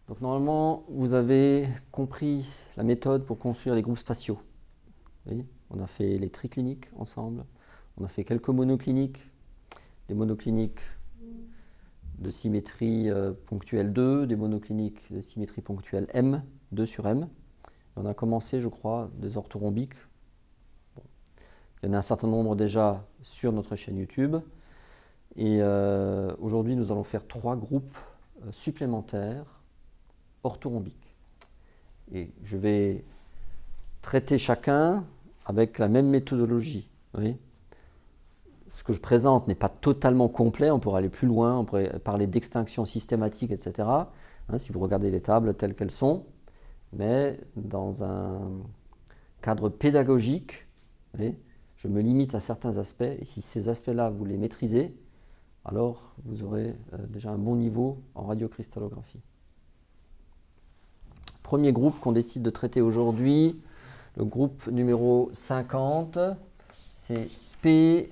Donc normalement, vous avez compris la méthode pour construire les groupes spatiaux. Oui, on a fait les tricliniques ensemble, on a fait quelques monocliniques, des monocliniques de symétrie ponctuelle 2, des monocliniques de symétrie ponctuelle M, 2 sur M. Et on a commencé, je crois, des orthorhombiques. Bon. Il y en a un certain nombre déjà sur notre chaîne YouTube. Et aujourd'hui, nous allons faire 3 groupes supplémentaires orthorhombiques. Et je vais traiter chacun avec la même méthodologie. Oui. Ce que je présente n'est pas totalement complet, on pourrait aller plus loin, on pourrait parler d'extinction systématique, etc. Hein, si vous regardez les tables telles qu'elles sont, mais dans un cadre pédagogique, oui, je me limite à certains aspects, et si ces aspects-là, vous les maîtrisez, alors vous aurez déjà un bon niveau en radiocristallographie. Premier groupe qu'on décide de traiter aujourd'hui, le groupe numéro 50, c'est PBAN.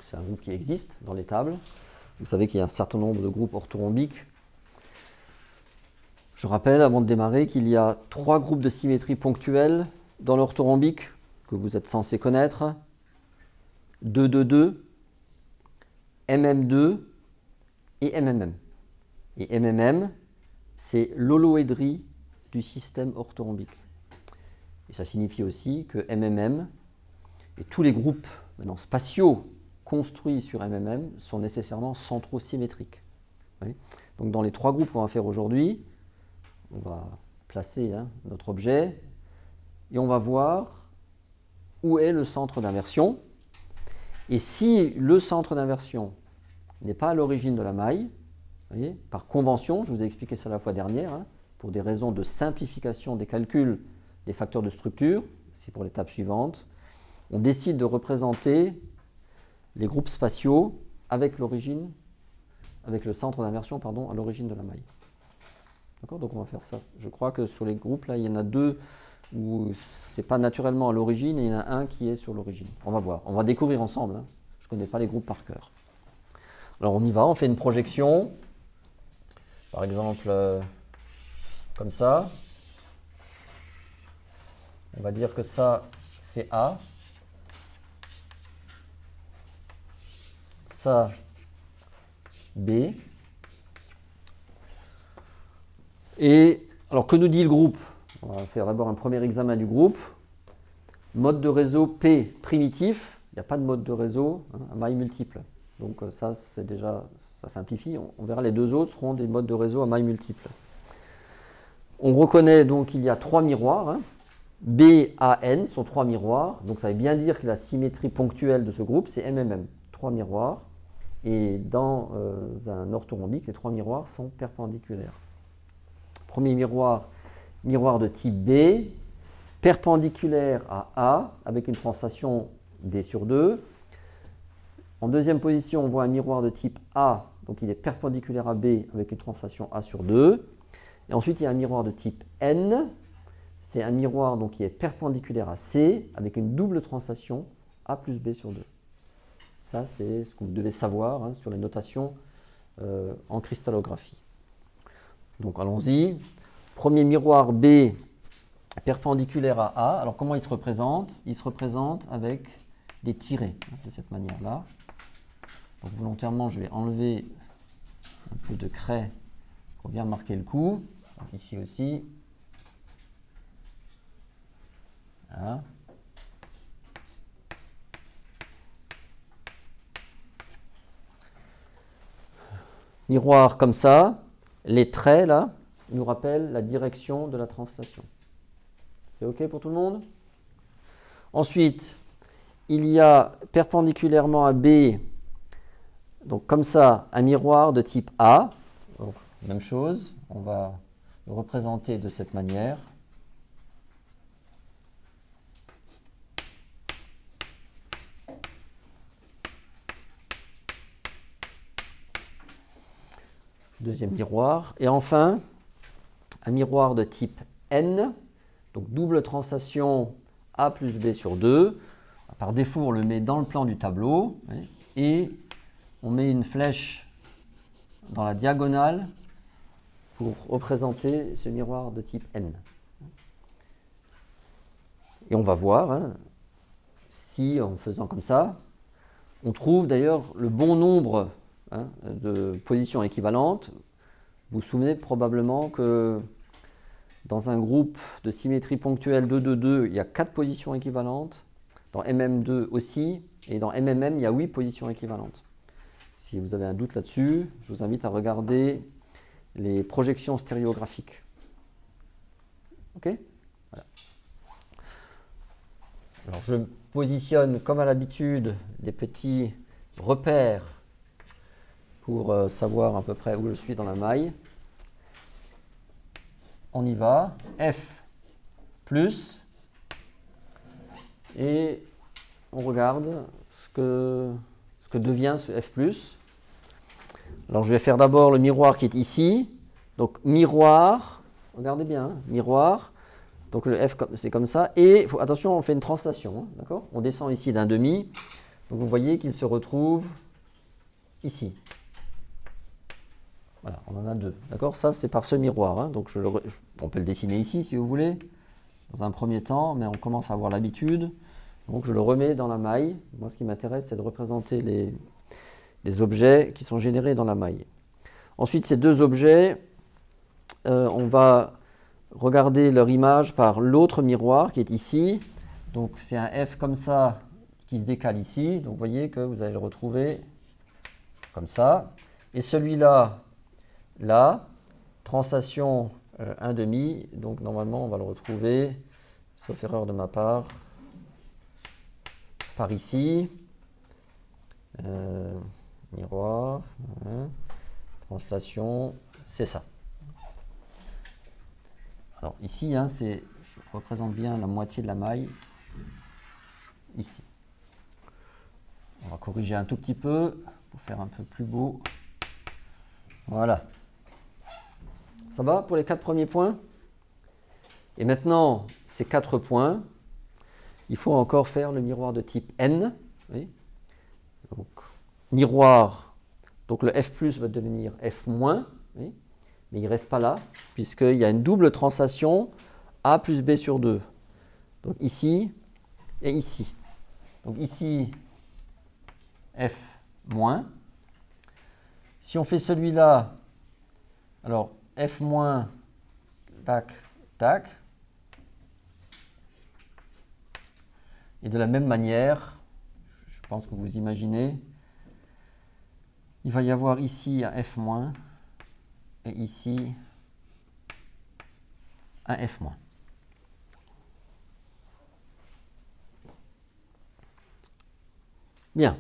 C'est un groupe qui existe dans les tables. Vous savez qu'il y a un certain nombre de groupes orthorhombiques. Je rappelle, avant de démarrer, qu'il y a 3 groupes de symétrie ponctuelle dans l'orthorhombique que vous êtes censés connaître. 2, MM2 et MMM. Et MMM, c'est l'holoédrie du système orthorhombique. Et ça signifie aussi que MMM et tous les groupes maintenant, spatiaux construits sur MMM sont nécessairement centrosymétriques. Oui. Donc dans les 3 groupes qu'on va faire aujourd'hui, on va placer notre objet et on va voir où est le centre d'inversion. Et si le centre d'inversion n'est pas à l'origine de la maille, voyez, par convention, je vous ai expliqué ça la fois dernière, pour des raisons de simplification des calculs des facteurs de structure, c'est pour l'étape suivante, on décide de représenter les groupes spatiaux avec l'origine, avec le centre d'inversion, pardon, à l'origine de la maille. D'accord ? Donc on va faire ça. Je crois que sur les groupes, là, il y en a 2 où ce n'est pas naturellement à l'origine et il y en a un qui est sur l'origine. On va voir. On va découvrir ensemble. Je ne connais pas les groupes par cœur. Alors on y va, on fait une projection. Par exemple, comme ça. On va dire que ça, c'est A. Ça, B. Et alors que nous dit le groupe? On va faire d'abord un premier examen du groupe. Mode de réseau P primitif. Il n'y a pas de mode de réseau à maille multiple. Donc ça, c'est déjà, ça simplifie. On verra les 2 autres seront des modes de réseau à maille multiple. On reconnaît donc qu'il y a 3 miroirs. B, A, N sont 3 miroirs. Donc ça veut bien dire que la symétrie ponctuelle de ce groupe, c'est MMM. 3 miroirs. Et dans un orthorhombique, les 3 miroirs sont perpendiculaires. Premier miroir, miroir de type B, perpendiculaire à A, avec une translation B sur 2. En deuxième position, on voit un miroir de type A, donc il est perpendiculaire à B, avec une translation A sur 2. Et ensuite, il y a un miroir de type N. C'est un miroir donc, qui est perpendiculaire à C, avec une double translation A plus B sur 2. Ça, c'est ce que vous devez savoir sur les notations en cristallographie. Donc, allons-y. Premier miroir B, perpendiculaire à A. Alors, comment il se représente? Il se représente avec des tirets, de cette manière-là. Donc, volontairement, je vais enlever un peu de craie pour bien marquer le coup. Donc, ici aussi. Voilà. Miroir comme ça, les traits là nous rappellent la direction de la translation. C'est OK pour tout le monde? Ensuite, il y a perpendiculairement à B, donc comme ça, un miroir de type A. Donc, même chose, on va le représenter de cette manière. Deuxième miroir. Et enfin, un miroir de type N, donc double translation A plus B sur 2. Par défaut, on le met dans le plan du tableau et on met une flèche dans la diagonale pour représenter ce miroir de type n. Et on va voir hein, si, en faisant comme ça, on trouve d'ailleurs le bon nombre hein, de positions équivalentes. Vous vous souvenez probablement que dans un groupe de symétrie ponctuelle 2, 2, 2, il y a 4 positions équivalentes. Dans MM2 aussi. Et dans MMM, il y a 8 positions équivalentes. Si vous avez un doute là-dessus, je vous invite à regarder les projections stéréographiques. OK? Voilà. Alors, je positionne, comme à l'habitude, des petits repères pour savoir à peu près où je suis dans la maille. On y va. F plus. Et on regarde ce que devient ce F plus. Alors, je vais faire d'abord le miroir qui est ici. Donc, miroir, regardez bien, hein, miroir. Donc, le F, c'est comme ça. Et, attention, on fait une translation, hein, d'accord? On descend ici d'un demi. Donc, vous voyez qu'il se retrouve ici. Voilà, on en a deux, d'accord? Ça, c'est par ce miroir. Hein. Donc, on peut le dessiner ici, si vous voulez, dans un premier temps, mais on commence à avoir l'habitude. Donc, je le remets dans la maille. Moi, ce qui m'intéresse, c'est de représenter les objets qui sont générés dans la maille. Ensuite, ces deux objets, on va regarder leur image par l'autre miroir qui est ici. Donc, c'est un F comme ça qui se décale ici. Donc, vous voyez que vous allez le retrouver comme ça. Et celui-là, là, translation 1,5. Donc, normalement, on va le retrouver, sauf erreur de ma part, par ici. Miroir, hein, translation, c'est ça. Alors ici, hein, je représente bien la moitié de la maille, ici. On va corriger un tout petit peu pour faire un peu plus beau. Voilà. Ça va pour les 4 premiers points? Et maintenant, ces 4 points, il faut encore faire le miroir de type N. Oui. Donc, miroir, donc le F plus va devenir F moins, oui, mais il ne reste pas là, puisqu'il y a une double translation A plus B sur 2. Donc ici et ici. Donc ici, F moins. Si on fait celui-là, alors F moins, tac, tac. Et de la même manière, je pense que vous imaginez, il va y avoir ici un F moins et ici un F moins. Bien.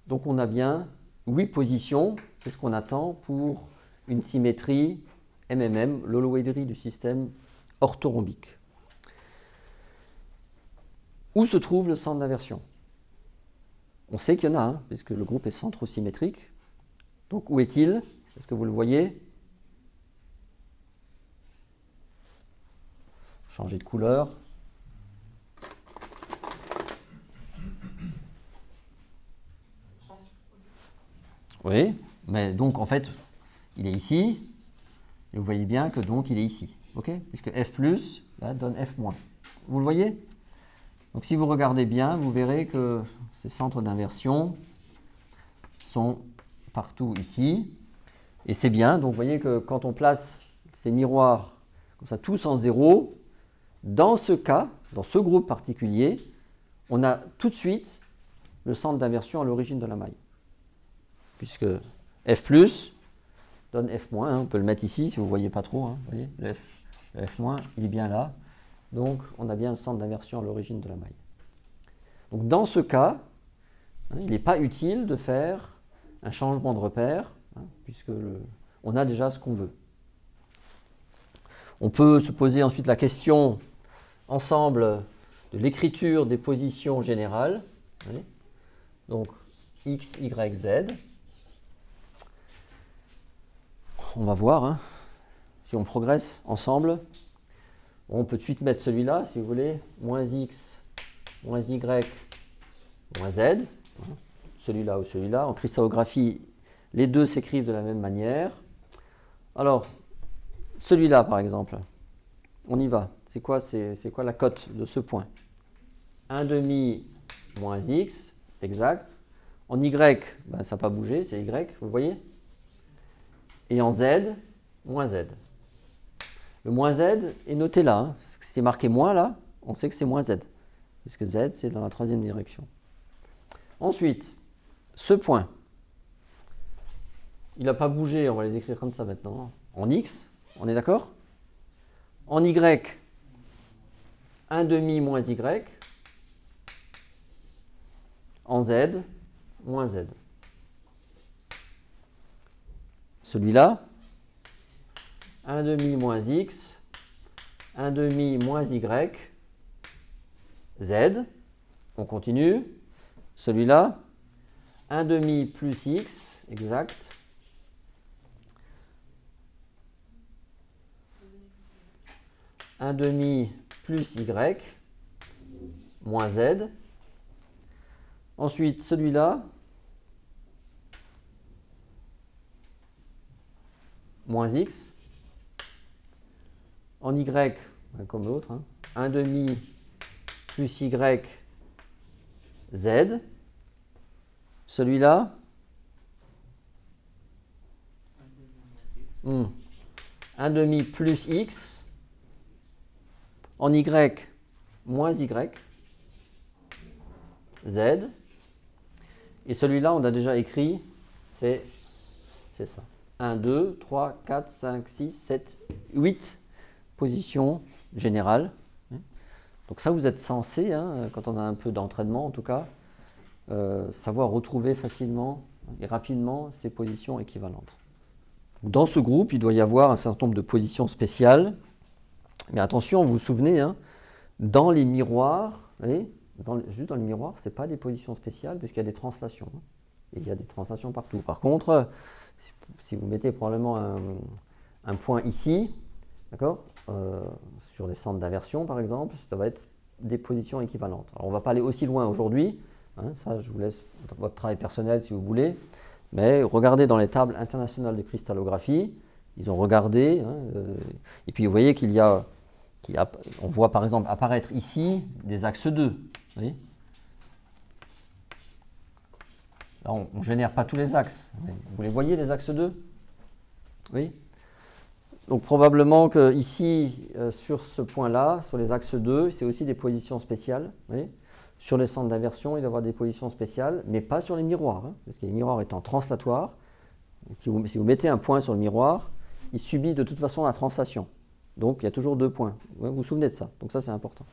Donc on a bien 8 positions, c'est ce qu'on attend pour une symétrie MMM, l'holoédrie du système orthorhombique. Où se trouve le centre d'inversion? On sait qu'il y en a un, puisque le groupe est centrosymétrique. Donc où est-il? Est-ce que vous le voyez? Changer de couleur. Oui, mais donc en fait, il est ici. Et vous voyez bien que donc il est ici. Ok? Puisque F plus là, donne F moins. Vous le voyez? Donc si vous regardez bien, vous verrez que ces centres d'inversion sont partout ici. Et c'est bien, donc vous voyez que quand on place ces miroirs comme ça, tous en 0, dans ce cas, dans ce groupe particulier, on a tout de suite le centre d'inversion à l'origine de la maille. Puisque F plus donne F moins, hein, on peut le mettre ici si vous ne voyez pas trop, hein, vous voyez, le F moins, il est bien là. Donc on a bien le centre d'inversion à l'origine de la maille. Donc dans ce cas, hein, il n'est pas utile de faire un changement de repère, hein, puisque on a déjà ce qu'on veut. On peut se poser ensuite la question ensemble de l'écriture des positions générales. Oui. Donc X, Y, Z. On va voir hein, si on progresse ensemble. On peut tout de suite mettre celui-là, si vous voulez, moins X, moins Y, moins Z. celui-là ou celui-là. En cristallographie, les deux s'écrivent de la même manière. Alors, celui-là, par exemple, on y va. C'est quoi la cote de ce point? 1/2 moins x, exact. En y, ben, ça n'a pas bougé, c'est y, vous le voyez? Et en z, moins z. Le moins z est noté là. Hein. Si c'est marqué moins là, on sait que c'est moins z. Puisque z, c'est dans la troisième direction. Ensuite, ce point, il n'a pas bougé, on va les écrire comme ça maintenant. En x, on est d'accord? En y, 1/2 moins y. En z, moins z. Celui-là, 1/2 moins x, 1/2 moins y, z. On continue. Celui-là, 1/2 plus x, exact. Un demi plus y, moins z. Ensuite, celui-là, moins x. En y, comme l'autre, hein, 1/2 plus y, z. Celui-là, 1/2 plus x. En y, moins y, z. Et celui-là, on a déjà écrit, c'est ça. 1, 2, 3, 4, 5, 6, 7, 8 positions générales. Donc ça, vous êtes censé, hein, quand on a un peu d'entraînement en tout cas, savoir retrouver facilement et rapidement ces positions équivalentes. Dans ce groupe, il doit y avoir un certain nombre de positions spéciales. Mais attention, vous vous souvenez, hein, dans les miroirs, vous voyez, juste dans les miroirs, ce n'est pas des positions spéciales puisqu'il y a des translations. Hein, et il y a des translations partout. Par contre, si vous mettez probablement un point ici, d'accord, sur les centres d'inversion par exemple, ça va être des positions équivalentes. Alors on ne va pas aller aussi loin aujourd'hui, hein, ça je vous laisse votre travail personnel si vous voulez, mais regardez dans les tables internationales de cristallographie, ils ont regardé, hein, et puis vous voyez qu'il y a, on voit par exemple apparaître ici des axes 2. Vous voyez, là, on ne génère pas tous les axes. Vous les voyez, les axes 2? Oui. Donc probablement que ici, sur ce point-là, sur les axes 2, c'est aussi des positions spéciales. Vous voyez, sur les centres d'inversion, il doit y avoir des positions spéciales, mais pas sur les miroirs. Hein, parce que les miroirs étant translatoires, si vous mettez un point sur le miroir, il subit de toute façon la translation. Donc il y a toujours 2 points. Vous vous souvenez de ça. Donc ça, c'est important.